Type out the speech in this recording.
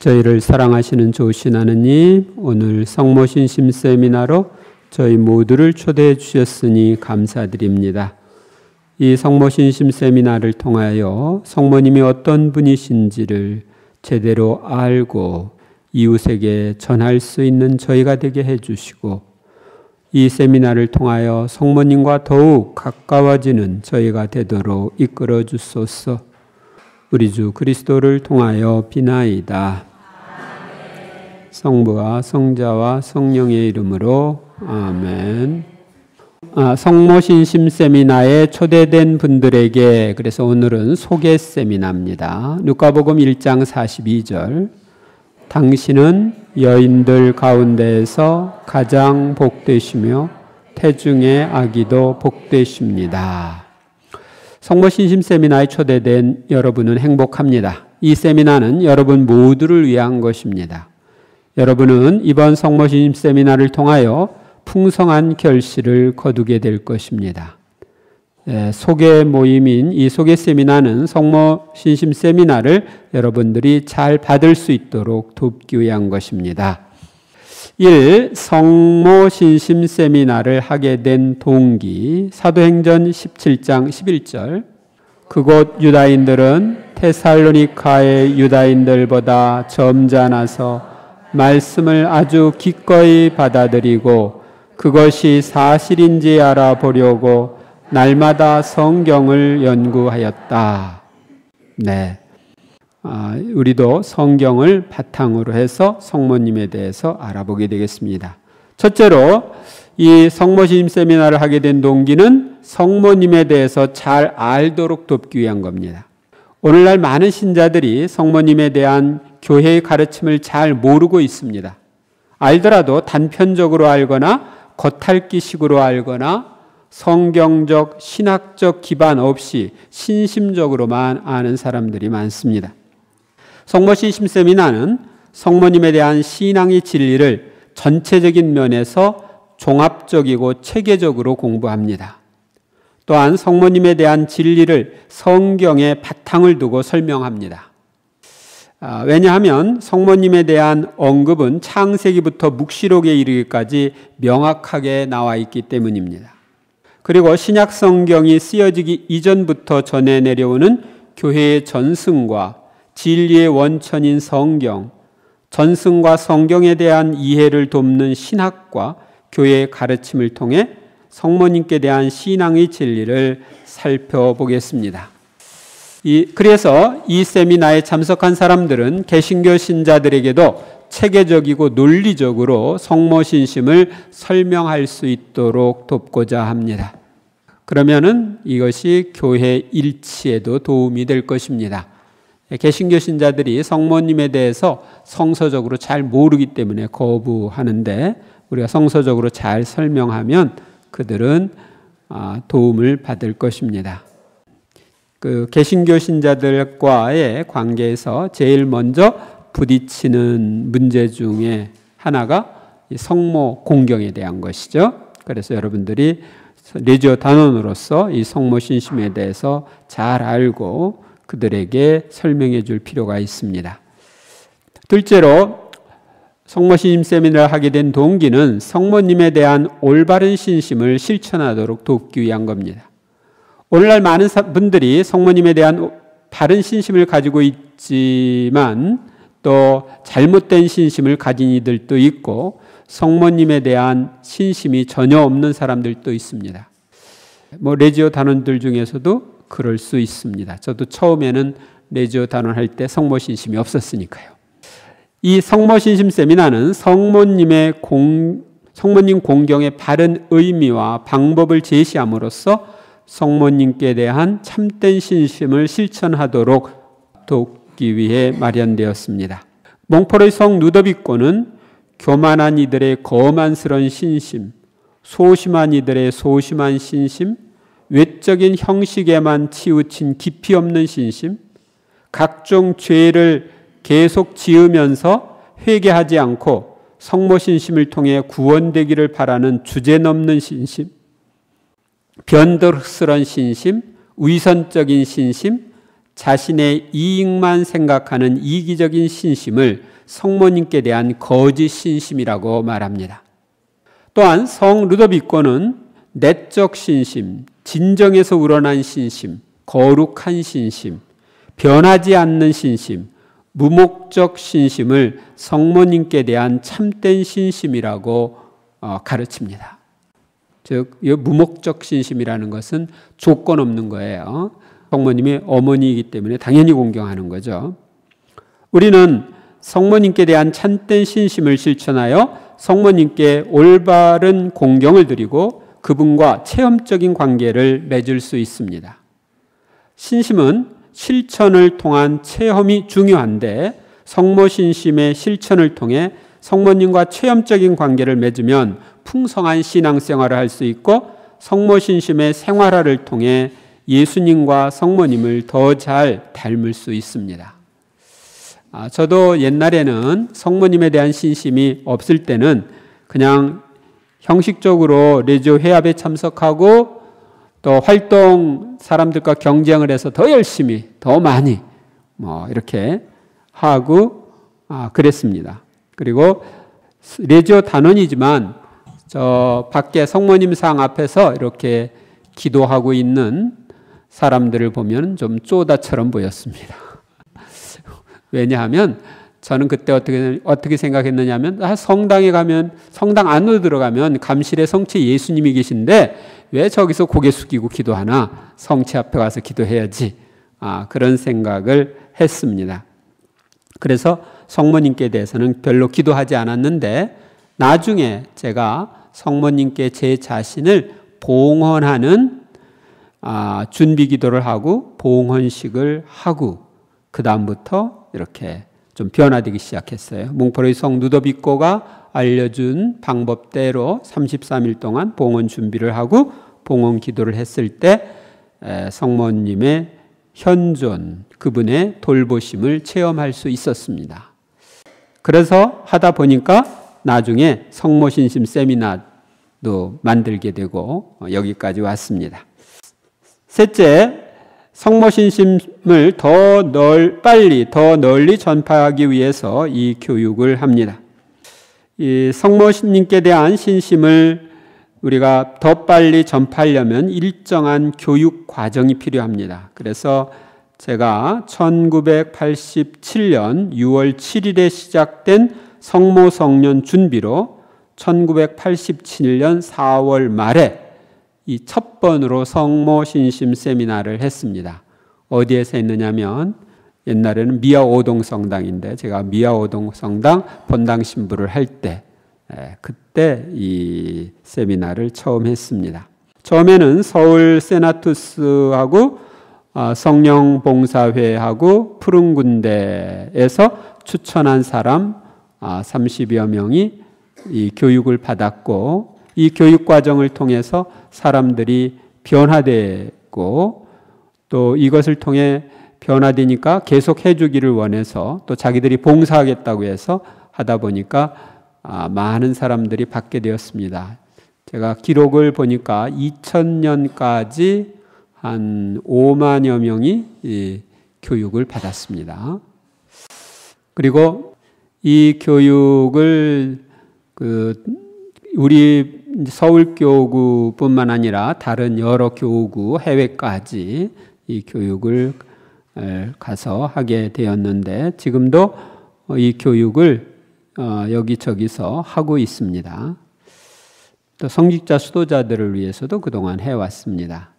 저희를 사랑하시는 좋으신 하느님, 오늘 성모신심 세미나로 저희 모두를 초대해 주셨으니 감사드립니다. 이 성모신심 세미나를 통하여 성모님이 어떤 분이신지를 제대로 알고 이웃에게 전할 수 있는 저희가 되게 해주시고, 이 세미나를 통하여 성모님과 더욱 가까워지는 저희가 되도록 이끌어 주소서. 우리 주 그리스도를 통하여 비나이다. 성부와 성자와 성령의 이름으로 아멘. 성모신심 세미나에 초대된 분들에게, 그래서 오늘은 소개 세미나입니다. 누가복음 1장 42절, 당신은 여인들 가운데에서 가장 복되시며 태중의 아기도 복되십니다. 성모신심 세미나에 초대된 여러분은 행복합니다. 이 세미나는 여러분 모두를 위한 것입니다. 여러분은 이번 성모신심 세미나를 통하여 풍성한 결실을 거두게 될 것입니다. 소개 모임인 이 소개 세미나는 성모신심 세미나를 여러분들이 잘 받을 수 있도록 돕기 위한 것입니다. 1. 성모신심 세미나를 하게 된 동기, 사도행전 17장 11절, 그곳 유다인들은 테살로니카의 유다인들보다 점잖아서 말씀을 아주 기꺼이 받아들이고 그것이 사실인지 알아보려고 날마다 성경을 연구하였다. 네. 우리도 성경을 바탕으로 해서 성모님에 대해서 알아보게 되겠습니다. 첫째로 이 성모신심 세미나를 하게 된 동기는 성모님에 대해서 잘 알도록 돕기 위한 겁니다. 오늘날 많은 신자들이 성모님에 대한 교회의 가르침을 잘 모르고 있습니다. 알더라도 단편적으로 알거나 겉핥기식으로 알거나 성경적, 신학적 기반 없이 신심적으로만 아는 사람들이 많습니다. 성모신심 세미나는 성모님에 대한 신앙의 진리를 전체적인 면에서 종합적이고 체계적으로 공부합니다. 또한 성모님에 대한 진리를 성경에 바탕을 두고 설명합니다. 왜냐하면 성모님에 대한 언급은 창세기부터 묵시록에 이르기까지 명확하게 나와 있기 때문입니다. 그리고 신약 성경이 쓰여지기 이전부터 전해 내려오는 교회의 전승과 진리의 원천인 성경, 전승과 성경에 대한 이해를 돕는 신학과 교회의 가르침을 통해 성모님께 대한 신앙의 진리를 살펴보겠습니다. 그래서 이 세미나에 참석한 사람들은 개신교 신자들에게도 체계적이고 논리적으로 성모신심을 설명할 수 있도록 돕고자 합니다. 그러면은 이것이 교회 일치에도 도움이 될 것입니다. 개신교 신자들이 성모님에 대해서 성서적으로 잘 모르기 때문에 거부하는데, 우리가 성서적으로 잘 설명하면 그들은 도움을 받을 것입니다. 그 개신교 신자들과의 관계에서 제일 먼저 부딪히는 문제 중에 하나가 성모 공경에 대한 것이죠. 그래서 여러분들이 레지오 단원으로서 이 성모신심에 대해서 잘 알고 그들에게 설명해 줄 필요가 있습니다. 둘째로 성모신심 세미나를 하게 된 동기는 성모님에 대한 올바른 신심을 실천하도록 돕기 위한 겁니다. 오늘날 많은 분들이 성모님에 대한 바른 신심을 가지고 있지만 또 잘못된 신심을 가진 이들도 있고 성모님에 대한 신심이 전혀 없는 사람들도 있습니다. 레지오 단원들 중에서도 그럴 수 있습니다. 저도 처음에는 레지오 단원 할 때 성모신심이 없었으니까요. 이 성모신심 세미나는 성모님 공경의 바른 의미와 방법을 제시함으로써 성모님께 대한 참된 신심을 실천하도록 돕기 위해 마련되었습니다. 몽포로의 성 루도비코는 교만한 이들의 거만스러운 신심, 소심한 이들의 소심한 신심, 외적인 형식에만 치우친 깊이 없는 신심, 각종 죄를 계속 지으면서 회개하지 않고 성모신심을 통해 구원되기를 바라는 주제넘는 신심, 변덕스러운 신심, 위선적인 신심, 자신의 이익만 생각하는 이기적인 신심을 성모님께 대한 거짓 신심이라고 말합니다. 또한 성 루도비코는 내적 신심, 진정에서 우러난 신심, 거룩한 신심, 변하지 않는 신심, 무목적 신심을 성모님께 대한 참된 신심이라고 가르칩니다. 즉, 이 무목적 신심이라는 것은 조건 없는 거예요. 성모님이 어머니이기 때문에 당연히 공경하는 거죠. 우리는 성모님께 대한 참된 신심을 실천하여 성모님께 올바른 공경을 드리고 그분과 체험적인 관계를 맺을 수 있습니다. 신심은 실천을 통한 체험이 중요한데 성모 신심의 실천을 통해 성모님과 체험적인 관계를 맺으면 풍성한 신앙생활을 할 수 있고 성모 신심의 생활화를 통해 예수님과 성모님을 더 잘 닮을 수 있습니다. 저도 옛날에는 성모님에 대한 신심이 없을 때는 그냥 형식적으로 레지오 회합에 참석하고 또 활동 사람들과 경쟁을 해서 더 열심히, 더 많이 이렇게 하고 그랬습니다. 그리고 레지오 단원이지만 저 밖에 성모님상 앞에서 이렇게 기도하고 있는 사람들을 보면 좀 쪼다처럼 보였습니다. 왜냐하면 저는 그때 어떻게 생각했느냐 하면 성당에 가면, 성당 안으로 들어가면 감실의 성체 예수님이 계신데 왜 저기서 고개 숙이고 기도하나? 성체 앞에 가서 기도해야지. 그런 생각을 했습니다. 그래서 성모님께 대해서는 별로 기도하지 않았는데 나중에 제가 성모님께 제 자신을 봉헌하는 준비 기도를 하고 봉헌식을 하고 그 다음부터 이렇게 좀 변화되기 시작했어요. 몽포르의 성 루도비코가 알려준 방법대로 33일 동안 봉헌 준비를 하고 봉헌 기도를 했을 때 성모님의 현존, 그분의 돌보심을 체험할 수 있었습니다. 그래서 하다 보니까 나중에 성모신심 세미나도 만들게 되고 여기까지 왔습니다. 셋째, 성모신심을 빨리 더 널리 전파하기 위해서 이 교육을 합니다. 이 성모님께 대한 신심을 우리가 더 빨리 전파하려면 일정한 교육 과정이 필요합니다. 그래서 제가 1987년 6월 7일에 시작된 성모 성년 준비로 1987년 4월 말에 이 첫 번으로 성모 신심 세미나를 했습니다. 어디에서 했느냐면 옛날에는 미아 오동 성당인데 제가 미아 오동 성당 본당 신부를 할 때 그때 이 세미나를 처음 했습니다. 처음에는 서울 세나투스하고 성령봉사회하고 푸른군대에서 추천한 사람 30여 명이 이 교육을 받았고 이 교육 과정을 통해서 사람들이 변화되고 또 이것을 통해 변화되니까 계속 해주기를 원해서 또 자기들이 봉사하겠다고 해서 하다 보니까 많은 사람들이 받게 되었습니다. 제가 기록을 보니까 2000년까지 한 5만여 명이 이 교육을 받았습니다. 그리고 이 교육을 우리 서울교구뿐만 아니라 다른 여러 교구 해외까지 이 교육을 가서 하게 되었는데 지금도 이 교육을 여기저기서 하고 있습니다. 또 성직자 수도자들을 위해서도 그동안 해왔습니다.